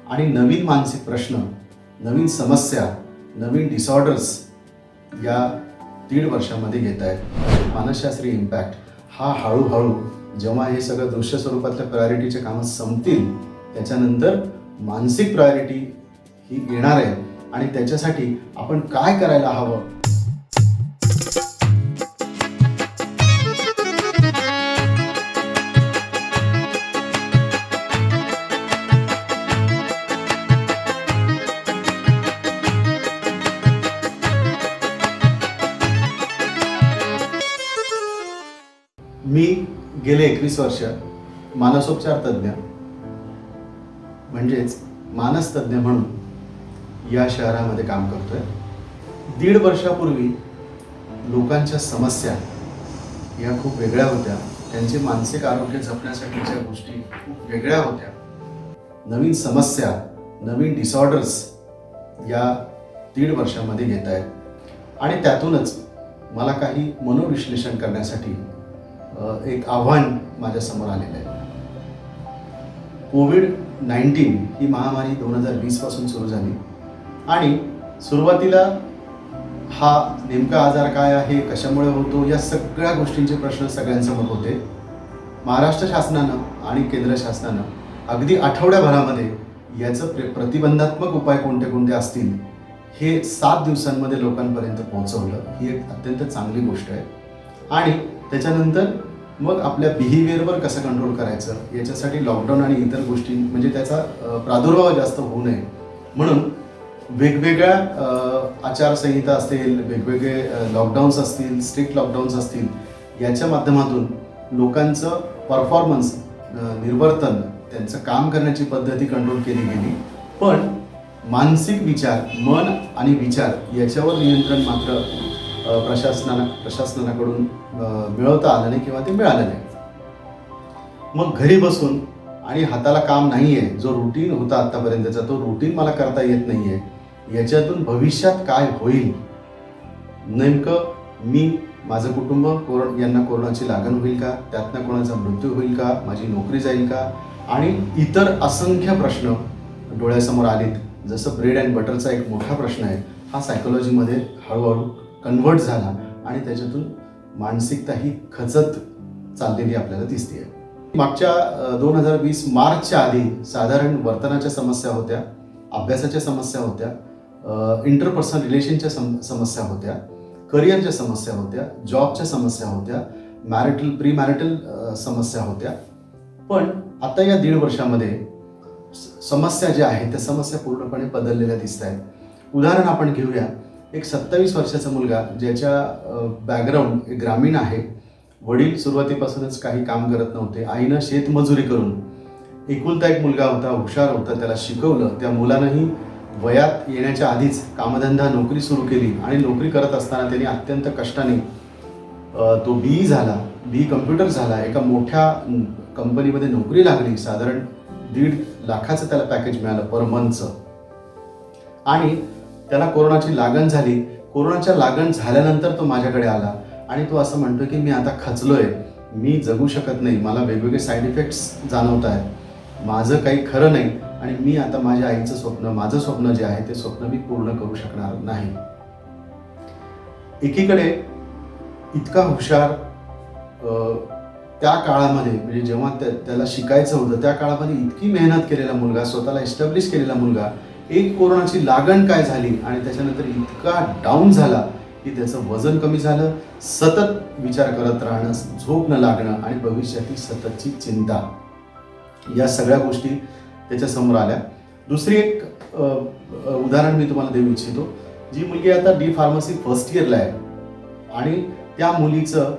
आणि नवीन मानसिक प्रश्न, नवीन समस्या, नवीन डिसऑर्डर्स या 1.5 वर्षामध्ये येत आहेत. मानसशास्त्रीय इम्पॅक्ट हा हळूहळू जेव्हा हे सगळं दृश्य स्वरूपातल्या प्रायोरिटीचे कामं संपतील त्याच्यानंतर मानसिक प्रायोरिटी ही येणार आहे आणि त्याच्यासाठी आपण काय करायला हवं. मी गेले 21 वर्ष मानसोपचार तज्ज्ञ म्हणजेच मानसतज्ञ म्हणून या शहरामध्ये काम करतोय. 1.5 वर्षापूर्वी लोकांच्या समस्या या खूप वेगळ्या होत्या. त्यांचे मानसिक आरोग्य जपण्यासाठीच्या गोष्टी खूप वेगळ्या होत्या. नवीन समस्या, नवीन डिसऑर्डर्स या 1.5 वर्षामध्ये येत आहेत आणि त्यातूनच मला काही मनोविश्लेषण करण्यासाठी एक आव्हान माझ्यासमोर आलेलं आहे. कोविड-19 ही महामारी 2020 पासून सुरू झाली आणि सुरुवातीला हा नेमका आजार काय आहे, कशामुळे होतो, या सगळ्या गोष्टींचे प्रश्न सगळ्यांसमोर होते. महाराष्ट्र शासनानं आणि केंद्र शासनानं अगदी आठवड्याभरामध्ये याचं प्रतिबंधात्मक उपाय कोणते कोणते असतील हे 7 दिवसांमध्ये लोकांपर्यंत पोहोचवलं. ही एक अत्यंत चांगली गोष्ट आहे. आणि त्याच्यानंतर मग आपल्या बिहेवियरवर कसं कंट्रोल करायचं याच्यासाठी लॉकडाऊन आणि इतर गोष्टी म्हणजे त्याचा प्रादुर्भाव जास्त होऊ नये म्हणून वेगवेगळ्या आचारसंहिता असतील, वेगवेगळे लॉकडाऊन्स असतील, स्ट्रिक्ट लॉकडाऊन्स असतील, याच्या माध्यमातून लोकांचं परफॉर्मन्स, निर्वर्तन, त्यांचं काम करण्याची पद्धती कंट्रोल केली गेली. पण मानसिक विचार, मन आणि विचार याच्यावर नियंत्रण मात्र प्रशासनाकडून मिळवता आलं नाही किंवा ते मिळालं नाही. मग घरी बसून आणि हाताला काम नाही आहे, जो रुटीन होता आत्तापर्यंतचा तो रुटीन मला करता येत नाही आहे, याच्यातून भविष्यात काय होईल, नेमकं मी, माझं कुटुंब यांना कोरोनाची लागण होईल का, त्यातनं कोणाचा मृत्यू होईल का, माझी नोकरी जाईल का, आणि इतर असंख्य प्रश्न डोळ्यासमोर आलेत. जसं ब्रेड अँड बटरचा एक मोठा प्रश्न आहे, हा सायकोलॉजीमध्ये हळूहळू कन्व्हर्ट झाला आणि त्याच्यातून मानसिकता ही खचत चाललेली आपल्याला दिसते. मागच्या 2020 मार्चच्या आधी साधारण वर्तनाच्या समस्या होत्या, अभ्यासाच्या समस्या होत्या, इंटरपर्सनल रिलेशनच्या समस्या होत्या, करिअरच्या समस्या होत्या, जॉबच्या समस्या होत्या, प्री मॅरिटल समस्या होत्या. पण आता या 1.5 वर्षामध्ये समस्या ज्या आहेत त्या समस्या पूर्णपणे बदललेल्या दिसत आहेत. उदाहरण आपण घेऊया. एक 27 वर्षाचा मुलगा ज्याच्या बॅकग्राऊंड ग्रामीण आहे, वडील सुरुवातीपासूनच काही काम करत नव्हते, आईनं शेतमजुरी करून, एकुलता एक मुलगा होता, हुशार होता, त्याला शिकवलं. त्या मुलानंही वयात येण्याच्या आधीच कामधंदा, नोकरी सुरू केली आणि नोकरी करत असताना त्यांनी अत्यंत कष्टाने तो BE झाला, BE कम्प्युटर झाला, एका मोठ्या कंपनीमध्ये नोकरी लागली. साधारण 1.5 लाखाचं त्याला पॅकेज मिळालं पर मंथचं. आणि त्याला कोरोनाची लागण झाली. कोरोनाच्या लागण झाल्यानंतर तो माझ्याकडे आला आणि तो असं म्हणतो की मी आता खचलोय, मी जगू शकत नाही, मला वेगवेगळे साईड इफेक्ट्स जाणवत आहेत, माझं काही खरं नाही आणि मी आता माझ्या आईचं स्वप्न, माझं स्वप्न जे आहे ते स्वप्न मी पूर्ण करू शकणार नाही. एकीकडे इतका हुशार, त्या काळामध्ये म्हणजे जेव्हा त्याला शिकायचं होतं त्या काळामध्ये इतकी मेहनत केलेला मुलगा, स्वतःला एस्टॅब्लिश केलेला मुलगा, एक कोरोनाची लागण काय झाली आणि त्याच्यानंतर इतका डाऊन झाला की त्याचं वजन कमी झालं, सतत विचार करत राहणं, झोप न लागणं आणि भविष्याची सततची चिंता, या सगळ्या गोष्टी त्याच्यासमोर आल्या. दुसरी एक उदाहरण मी तुम्हाला देऊ इच्छितो. जी मुलगी आता D-Pharmacy फर्स्ट इयरला आहे आणि त्या मुलीचं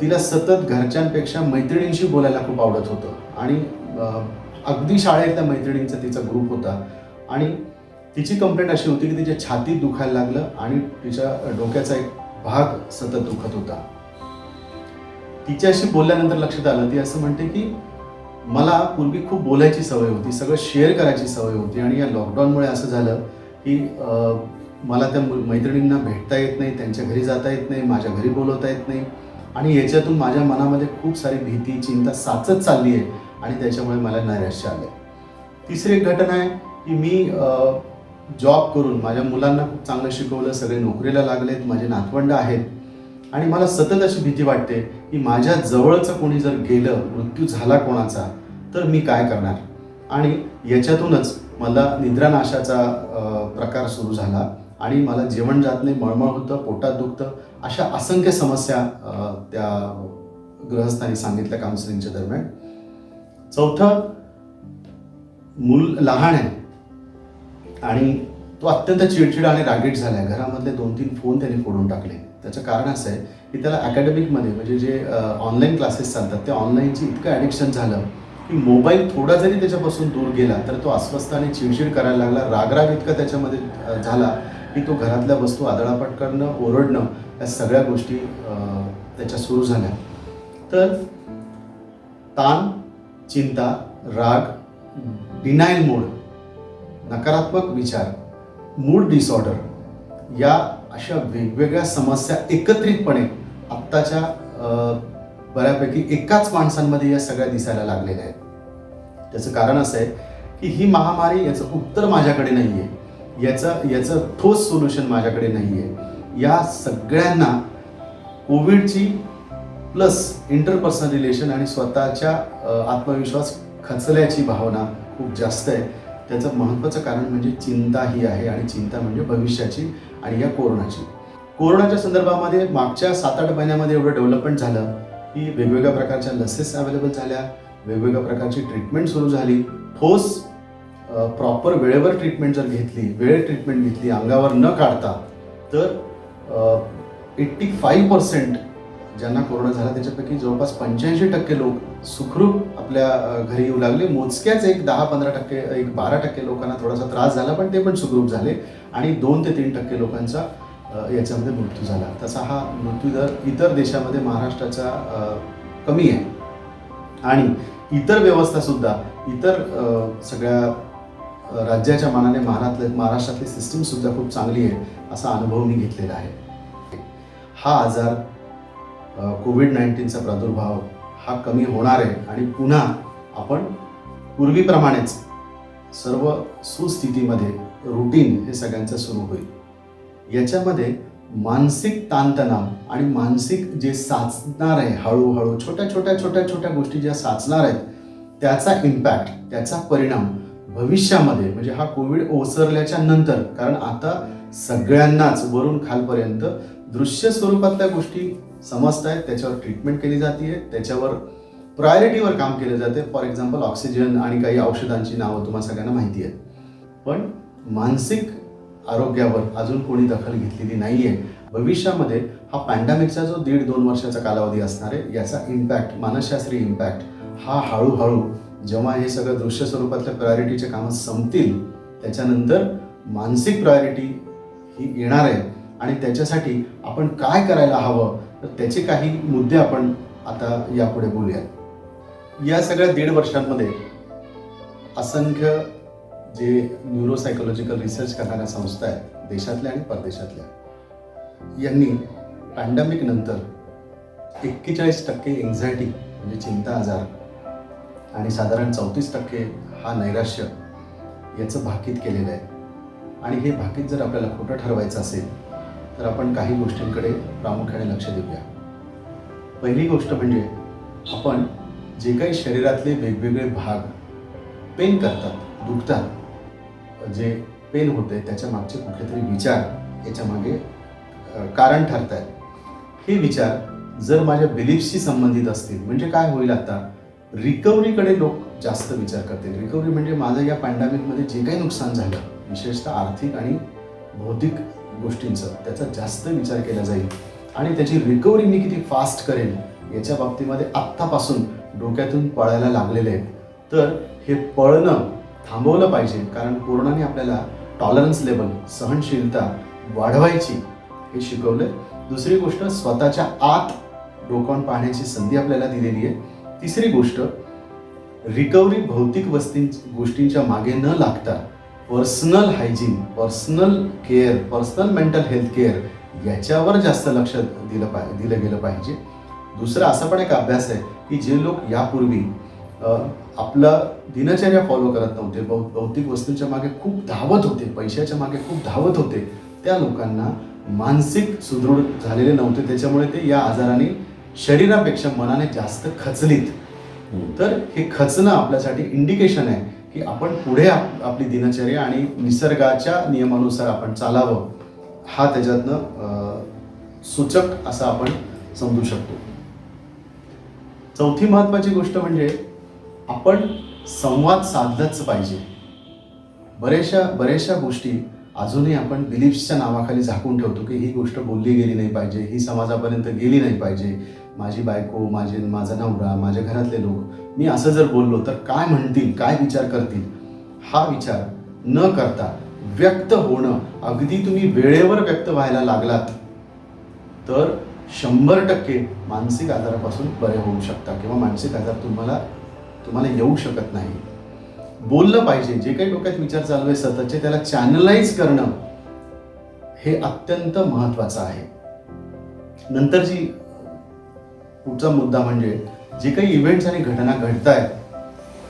तिला सतत घरच्यांपेक्षा मैत्रिणींशी बोलायला खूप आवडत होतं आणि अगदी शाळेतल्या मैत्रिणींचा तिचा ग्रुप होता आणि तिची कंप्लेंट अशी होती की तिच्या छातीत दुखायला लागलं आणि तिच्या डोक्याचा एक भाग सतत दुखत होता. तिच्याशी बोलल्यानंतर लक्षात आलं, ती असं म्हणते की मला पूर्वी खूप बोलायची सवय होती, सगळं शेअर करायची सवय होती आणि या लॉकडाऊनमुळे असं झालं की मला त्या मैत्रिणींना भेटता येत नाही, त्यांच्या घरी जाता येत नाही, माझ्या घरी बोलवता येत नाही आणि याच्यातून माझ्या मनामध्ये खूप सारी भीती, चिंता साचत चालली आहे आणि त्याच्यामुळे मला नैराश्य आलं. तिसरी एक घटना आहे की मी जॉब करून माझ्या मुलांना खूप चांगलं शिकवलं, सगळे नोकरीला लागलेत, माझे नातवंड आहेत आणि मला सतत अशी भीती वाटते की माझ्या जवळचं कोणी जर गेलं, मृत्यू झाला कोणाचा, तर मी काय करणार. आणि याच्यातूनच मला निद्रानाशाचा प्रकार सुरू झाला आणि मला जेवण जात नाही, मळमळ होतं, पोटात दुखतं, अशा असंख्य समस्या त्या गृहस्थांनी सांगितल्या काउन्सिलिंगच्या दरम्यान. चौथं, मूल लहान आहे आणि तो अत्यंत चिडचिड आणि रागीट झाला आहे. घरामधले 2-3 फोन त्यांनी फोडून टाकले. त्याचं कारण असं आहे की त्याला अकॅडमिकमध्ये म्हणजे जे ऑनलाईन क्लासेस चालतात त्या ऑनलाईनची इतकं ॲडिक्शन झालं की मोबाईल थोडा जरी त्याच्यापासून दूर गेला तर तो अस्वस्थ आणि चिडचिड करायला लागला. रागराग इतका त्याच्यामध्ये झाला की तो घरातल्या वस्तू आदळापट करणं, ओरडणं, या सगळ्या गोष्टी त्याच्या सुरू झाल्या. तर ताण, चिंता, राग, डिनायल मूड, नकारात्मक विचार, मूड डिसऑर्डर, या अशा वेगवेगळ्या समस्या एकत्रितपणे आत्ताच्या बऱ्यापैकी एकाच माणसांमध्ये या सगळ्या दिसायला लागलेल्या आहेत. त्याचं कारण असं आहे की ही महामारी, याचं उत्तर माझ्याकडे नाही आहे, याचं ठोस सोल्युशन माझ्याकडे नाही आहे. या सगळ्यांना कोविडची प्लस इंटरपर्सनल रिलेशन आणि स्वतःच्या आत्मविश्वास खचल्याची भावना खूप जास्त आहे. त्याचं महत्त्वाचं कारण म्हणजे चिंता ही आहे आणि चिंता म्हणजे भविष्याची आणि या कोरोनाच्या संदर्भामध्ये मागच्या 7-8 महिन्यामध्ये एवढं डेव्हलपमेंट झालं की वेगवेगळ्या प्रकारच्या लसेस अवेलेबल झाल्या, वेगवेगळ्या प्रकारची ट्रीटमेंट सुरू झाली. ठोस प्रॉपर वेळेवर ट्रीटमेंट जर घेतली, वेळेत ट्रीटमेंट घेतली, अंगावर न काढता, तर 85% ज्यांना कोरोना झाला त्याच्यापैकी जवळपास 85% लोक सुखरूप आपल्या घरी येऊ लागले. मोजक्याच एक 10-15%, एक 12% लोकांना थोडासा त्रास झाला, पण ते पण सुखरूप झाले आणि 2 ते 3% लोकांचा याच्यामध्ये मृत्यू झाला. तसा हा मृत्यूदर इतर देशामध्ये महाराष्ट्राचा कमी आहे आणि इतर व्यवस्थासुद्धा इतर सगळ्या राज्याच्या मानाने महाराष्ट्रातली सिस्टीमसुद्धा खूप चांगली आहे, असा अनुभव मी घेतलेला आहे. हा आजार, कोविड-19चा प्रादुर्भाव हा कमी होणार आहे आणि पुन्हा आपण पूर्वीप्रमाणेच सर्व सुस्थितीमध्ये रुटीन हे सगळ्यांचं सुरू होईल. याच्यामध्ये मानसिक ताणतणाव आणि मानसिक जे साचणार आहे, हळूहळू छोट्या गोष्टी ज्या साचणार आहेत, त्याचा इम्पॅक्ट, त्याचा परिणाम भविष्यामध्ये म्हणजे हा कोविड ओसरल्याच्या नंतर, कारण आता सगळ्यांनाच वरून खालपर्यंत दृश्य स्वरूपातल्या गोष्टी समजत आहेत, त्याच्यावर ट्रीटमेंट केली जाते, त्याच्यावर प्रायोरिटीवर काम केलं जाते. फॉर एक्झाम्पल ऑक्सिजन आणि काही औषधांची नावं तुम्हाला सगळ्यांना माहिती आहेत, पण मानसिक आरोग्यावर अजून कोणी दखल घेतलेली नाही आहे. भविष्यामध्ये हा पॅन्डेमिकचा जो 1.5-2 वर्षाचा कालावधी असणार आहे, याचा इम्पॅक्ट, मानसशास्त्रीय इम्पॅक्ट हा हळूहळू जेव्हा हे सगळं दृश्य स्वरूपातल्या प्रायोरिटीचे कामं संपतील, त्याच्यानंतर मानसिक प्रायोरिटी ही येणार आहे आणि त्याच्यासाठी आपण काय करायला हवं, तर त्याचे काही मुद्दे आपण आता यापुढे बोलूयात. या सगळ्या 1.5 वर्षांमध्ये असंख्य जे न्यूरोसायकोलॉजिकल रिसर्च करणाऱ्या संस्था आहेत, देशातल्या आणि परदेशातल्या, यांनी पॅन्डेमिक नंतर 41% एन्झायटी म्हणजे चिंता आजार आणि साधारण 34% हा नैराश्य याचं भाकीत केलेलं आहे. आणि हे भाकीत जर आपल्याला खोटं ठरवायचं असेल तर आपण काही गोष्टींकडे प्रामुख्याने लक्ष देऊया. पहिली गोष्ट म्हणजे आपण जे काही शरीरातले वेगवेगळे भाग पेन करतात, दुखतात, जे पेन होते त्याच्या मागचे कुठलेतरी विचार याच्या मागे कारण ठरत आहेत. हे विचार जर माझ्या बिलीफ्सशी संबंधित असतील, म्हणजे काय होईल, आता रिकव्हरीकडे लोक जास्त विचार करतील. रिकव्हरी म्हणजे माझं या पॅन्डेमिकमध्ये जे काही नुकसान झालं, विशेषतः आर्थिक आणि भौतिक गोष्टींचं, त्याचा जास्त विचार केला जाईल आणि त्याची रिकव्हरी मी किती फास्ट करेन याच्या बाबतीमध्ये आत्तापासून डोक्यातून पळायला लागलेले आहेत. तर हे पळणं थांबवलं पाहिजे, कारण कोरोनाने आपल्याला टॉलरन्स लेवल, सहनशीलता वाढवायची हे शिकवलं. दुसरी गोष्ट, स्वतःच्या आत डोकावून पाहण्याची संधी आपल्याला दिलेली आहे. तिसरी गोष्ट, रिकव्हरी भौतिक गोष्टींच्या मागे न लागता personal hygiene, personal care, personal mental health care याच्यावर जास्त लक्ष दिलं गेलं पाहिजे. दुसरा असा पण एक अभ्यास आहे की जे लोक यापूर्वी आपलं दिनचर्या फॉलो करत नव्हते, भौतिक वस्तूंच्या मागे खूप धावत होते, पैशाच्या मागे खूप धावत होते, त्या लोकांना मानसिक सुदृढ झालेले नव्हते. त्याच्यामुळे ते या आजाराने शरीरापेक्षा मनाने जास्त खचलीत. तर हे खचणं आपल्यासाठी इंडिकेशन आहे की आपण पुढे आपली दिनचर्या आणि निसर्गाच्या नियमानुसार आपण चालावं. हा त्याच्यातनं सूचक असा आपण समजू शकतो. चौथी महत्त्वाची गोष्ट म्हणजे आपण संवाद साधलाच पाहिजे. बऱ्याचशा गोष्टी अजूनही आपण बिलीफ्सच्या नावाखाली झाकून ठेवतो की ही गोष्ट बोलली गेली नाही पाहिजे, ही समाजापर्यंत गेली नाही पाहिजे. माझी बायको, माझा नवरा, माझ्या घरातले लोक, मी असं जर बोललो तर काय म्हणतील, काय विचार करतील, हा विचार न करता व्यक्त होणं. अगदी तुम्ही वेळेवर व्यक्त व्हायला लागलात तर 100% मानसिक आजारापासून बरे होऊ शकता किंवा मानसिक आजार तुम्हाला येऊ शकत नाही. बोललं पाहिजे. जे काही डोक्यात विचार चालू आहे सततचे, त्याला चॅनलाइज करणं हे अत्यंत महत्त्वाचं आहे. नंतरची पुढचा मुद्दा म्हणजे जे काही इव्हेंट्स आणि घटना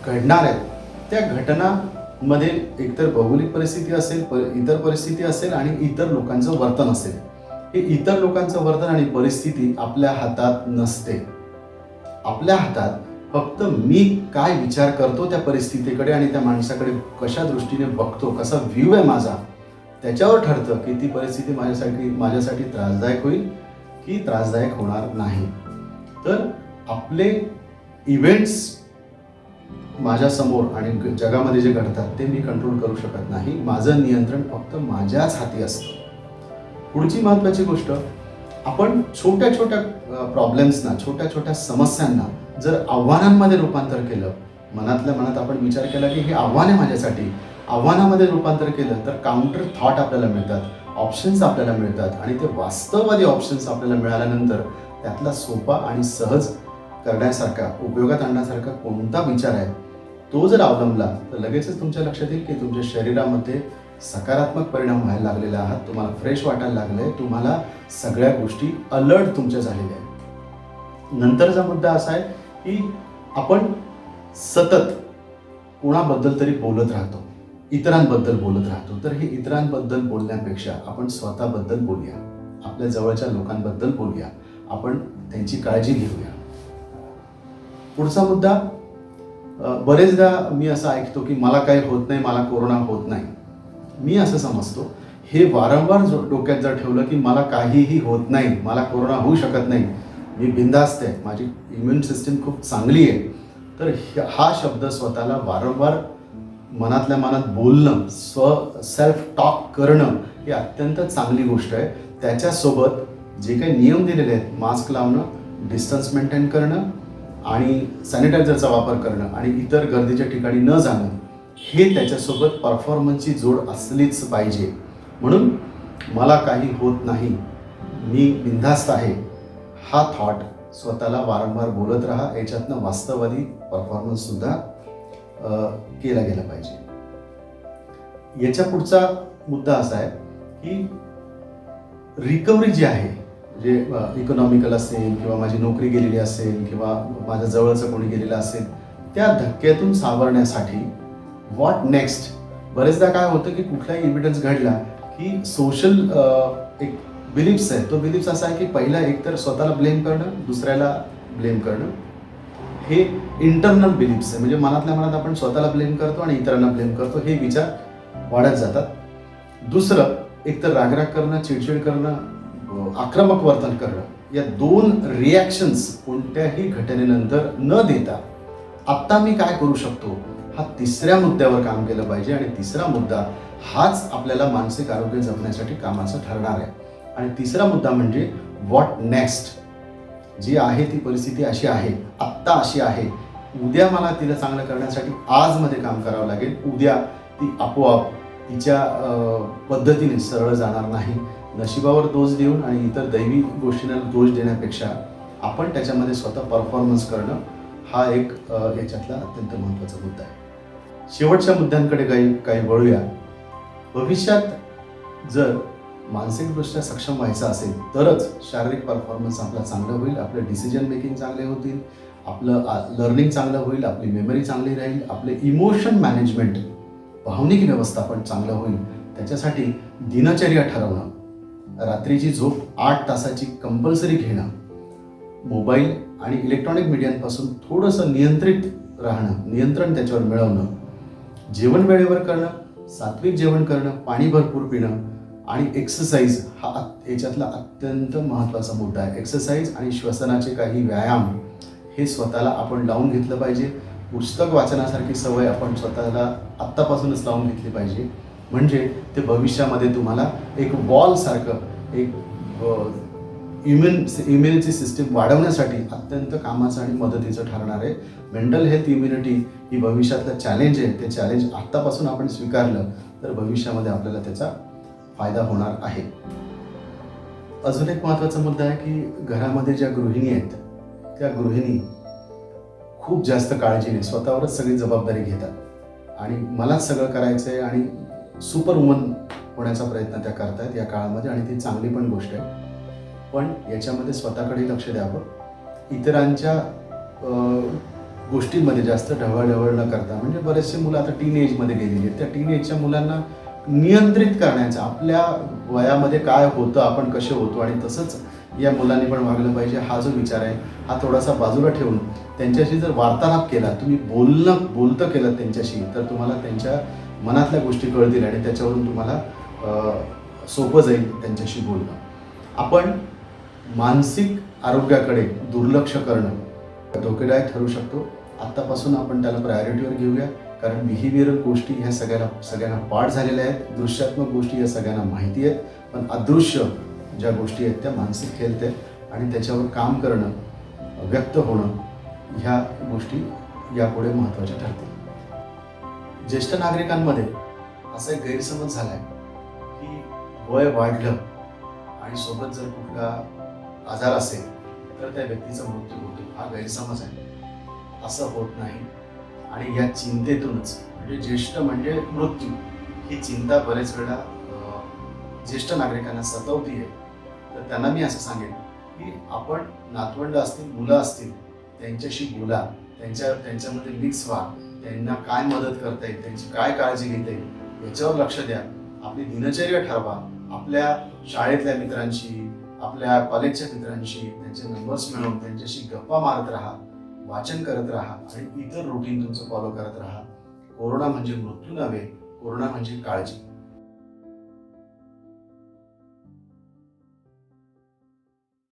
घडणार आहेत, त्या घटनामध्ये एकतर भौगोलिक परिस्थिती असेल, इतर परिस्थिती असेल आणि इतर लोकांचं वर्तन असेल. हे इतर लोकांचं वर्तन आणि परिस्थिती आपल्या हातात नसते. आपल्या हातात फक्त मी काय विचार करतो त्या परिस्थितीकडे आणि त्या माणसाकडे कशा दृष्टीने बघतो, कसा व्ह्यू आहे माझा, त्याच्यावर ठरतं की ती परिस्थिती माझ्यासाठी त्रासदायक होईल की त्रासदायक होणार नाही. तर आपले इव्हेंट्स माझ्यासमोर आणि जगामध्ये जे घडतात ते मी कंट्रोल करू शकत नाही. माझं नियंत्रण फक्त माझ्याच हाती असतं. पुढची महत्त्वाची गोष्ट, आपण छोट्या छोट्या प्रॉब्लेम्सना, छोट्या छोट्या समस्यांना जर आव्हानांमध्ये रूपांतर केलं, मनातल्या मनात आपण विचार केला की हे आव्हान आहे माझ्यासाठी, आव्हानामध्ये रूपांतर केलं तर काउंटर थॉट आपल्याला मिळतात, ऑप्शन्स आपल्याला मिळतात आणि ते वास्तववादी ऑप्शन्स आपल्याला मिळाल्यानंतर त्यातला सोपा आणि सहज करण्यासारखा, उपयोगात आणण्यासारखा कोणता विचार आहे तो जर अवलंबला तर लगेचच तुमच्या लक्षात येईल की तुमच्या शरीरामध्ये सकारात्मक परिणाम व्हायला लागलेले आहात. तुम्हाला फ्रेश वाटायला लागले, तुम्हाला सगळ्या गोष्टी अलर्ट तुमच्या झालेल्या आहेत. नंतरचा मुद्दा असा आहे की आपण सतत कोणाबद्दल तरी बोलत राहतो, इतरांबद्दल बोलत राहतो. तर हे इतरांबद्दल बोलण्यापेक्षा आपण स्वतःबद्दल बोलूया, आपल्या जवळच्या लोकांबद्दल बोलूया, आपण त्यांची काळजी घेऊया. पुढचा मुद्दा, बरेचदा मी असं ऐकतो की मला काही होत नाही, मला कोरोना होत नाही. मी असं समजतो, हे वारंवार डोक्यात जर ठेवलं की मला काहीही होत नाही, मला कोरोना होऊ शकत नाही, मी बिनधास्त आहे, माझी इम्युन सिस्टीम खूप चांगली आहे, तर हा शब्द स्वतःला वारंवार मनातल्या मनात बोलणं, सेल्फ टॉक करणं ही अत्यंत चांगली गोष्ट आहे. त्याच्यासोबत जे काही नियम दिलेले आहेत, मास्क लावणं, डिस्टन्स मेंटेन करणं आणि सॅनिटायझरचा वापर करणं आणि इतर गर्दीच्या ठिकाणी न जाणं, हे त्याच्यासोबत परफॉर्मन्सची जोड असलीच पाहिजे. म्हणून मला काही होत नाही, मी बिनधास्त आहे, हा थॉट स्वतःला वारंवार बोलत राहा. याच्यातनं वास्तववादी परफॉर्मन्ससुद्धा केला गेला पाहिजे. याच्या पुढचा मुद्दा असा आहे की रिकव्हरी जी आहे, जे इकॉनॉमिकल असेल किंवा माझी नोकरी गेलेली असेल किंवा माझ्या जवळचं कोणी गेलेलं असेल, त्या धक्क्यातून सावरण्यासाठी व्हॉट नेक्स्ट. बरेचदा काय होतं की कुठलाही एव्हिडन्स घडला की सोशल एक बिलीफ्स आहे, तो बिलीफ्स असा आहे की पहिला एकतर स्वतःला ब्लेम करणं, दुसऱ्याला ब्लेम करणं. हे इंटरनल बिलीफ्स आहे, म्हणजे मनातल्या मनात आपण स्वतःला ब्लेम करतो आणि इतरांना ब्लेम करतो, हे विचार वाढत जातात. दुसरं, एकतर रागराग करणं, चिडचिड करणं, आक्रमक वर्तन करणं, या दोन रिॲक्शन्स कोणत्याही घटनेनंतर न देता आत्ता मी काय करू शकतो, हा तिसऱ्या मुद्द्यावर काम केलं पाहिजे. आणि तिसरा मुद्दा हाच आपल्याला मानसिक आरोग्य जपण्यासाठी कामाचं ठरणार आहे. आणि तिसरा मुद्दा म्हणजे व्हॉट नेक्स्ट. जी आहे ती परिस्थिती अशी आहे, आत्ता अशी आहे, उद्या मला तिला चांगलं करण्यासाठी आजमध्ये काम करावं लागेल. उद्या ती आपोआप तिच्या पद्धतीने सरळ जाणार नाही. नशिबावर दोष देऊन आणि इतर दैवी गोष्टींना दोष देण्यापेक्षा आपण त्याच्यामध्ये स्वतः परफॉर्मन्स करणं हा एक याच्यातला अत्यंत महत्त्वाचा मुद्दा आहे. शेवटच्या मुद्द्यांकडे काही वळूया. भविष्यात जर मानसिकदृष्ट्या सक्षम व्हायचं असेल तरच शारीरिक परफॉर्मन्स आपला चांगला होईल, आपले डिसिजन मेकिंग चांगले होतील, आपलं लर्निंग चांगलं होईल, आपली मेमरी चांगली राहील, आपले इमोशन मॅनेजमेंट, भावनिक व्यवस्थापन चांगलं होईल. त्याच्यासाठी दिनचर्या ठरवणं, रात्रीची झोप 8 तासाची कंपल्सरी घेणं, मोबाईल आणि इलेक्ट्रॉनिक मीडियांपासून थोडंसं नियंत्रित राहणं, नियंत्रण त्याच्यावर मिळवणं, जेवण वेळेवर करणं, सात्विक जेवण करणं, पाणी भरपूर पिणं आणि एक्सरसाइज हा याच्यातला अत्यंत महत्त्वाचा मुद्दा आहे. एक्सरसाइज आणि श्वसनाचे काही व्यायाम हे स्वतःला आपण लावून घेतलं पाहिजे. पुस्तक वाचनासारखी सवय आपण स्वतःला आत्तापासूनच लावून घेतली पाहिजे. म्हणजे ते भविष्यामध्ये तुम्हाला एक वॉलसारखं, एक इम्युनिटी सिस्टीम वाढवण्यासाठी अत्यंत कामाचं आणि मदतीचं ठरणार आहे. मेंटल हेल्थ इम्युनिटी ही भविष्यातलं चॅलेंज आहे. ते चॅलेंज आत्तापासून आपण स्वीकारलं तर भविष्यामध्ये आपल्याला त्याचा फायदा होणार आहे. अजून एक महत्त्वाचा मुद्दा आहे की घरामध्ये ज्या गृहिणी आहेत त्या गृहिणी खूप जास्त काळजीने स्वतःवरच सगळी जबाबदारी घेतात आणि मलाच सगळं करायचं आहे आणि सुपर वुमन होण्याचा प्रयत्न त्या करतायत या काळामध्ये आणि ती चांगली पण गोष्ट आहे. पण याच्यामध्ये स्वतःकडे लक्ष द्यावं. इतरांच्या गोष्टींमध्ये जास्त ढवळढवळ न करता, म्हणजे बरेचसे मुलं आता टीन एजमध्ये गेलेली आहेत, त्या टीन एजच्या मुलांना नियंत्रित करण्याचं, आपल्या वयामध्ये काय होतं, आपण कसे होतो आणि तसंच या मुलांनी पण वागलं पाहिजे, हा जो विचार आहे हा थोडासा बाजूला ठेवून त्यांच्याशी जर वार्तालाप केला, तुम्ही बोलतं केलं त्यांच्याशी, तर तुम्हाला त्यांच्या मनातल्या गोष्टी कळतील आणि त्याच्यावरून तुम्हाला सोपं जाईल त्यांच्याशी बोलणं. आपण मानसिक आरोग्याकडे दुर्लक्ष करणं धोकेदायक ठरू शकतो. आत्तापासून आपण त्याला प्रायोरिटीवर घेऊया, कारण बिहेवियरल गोष्टी ह्या सगळ्यांना पाठ झालेल्या आहेत. दृश्यात्मक गोष्टी या सगळ्यांना माहिती आहेत, पण अदृश्य ज्या गोष्टी आहेत त्या मानसिक हेल्थ आहेत आणि त्याच्यावर काम करणं, व्यक्त होणं, ह्या गोष्टी यापुढे महत्त्वाच्या ठरतील. ज्येष्ठ नागरिकांमध्ये असा एक गैरसमज झाला आहे की वय वाढलं आणि सोबत जर कुठला आजार असेल तर त्या व्यक्तीचा मृत्यू होतो, हा गैरसमज आहे. असं होत नाही आणि या चिंतेतूनच, म्हणजे ज्येष्ठ म्हणजे मृत्यू, ही चिंता बरेच वेळा ज्येष्ठ नागरिकांना सतावतीये. तर त्यांना मी असं सांगेन की आपण नातवंड असतील, मुलं असतील, त्यांच्याशी बोला, त्यांच्यामध्ये मिक्स व्हा, त्यांना काय मदत करता येईल, त्यांची काय काळजी घेता येईल याच्यावर लक्ष द्या. आपली दिनचर्या ठरवा. आपल्या शाळेतल्या मित्रांशी, आपल्या कॉलेजच्या मित्रांशी त्यांचे नंबर्स मिळवून त्यांच्याशी गप्पा मारत राहा, वाचन करत राहा आणि इतर रुटीन तुमचं फॉलो करत राहा. कोरोना म्हणजे मृत्यू नव्हे, कोरोना म्हणजे काळजी.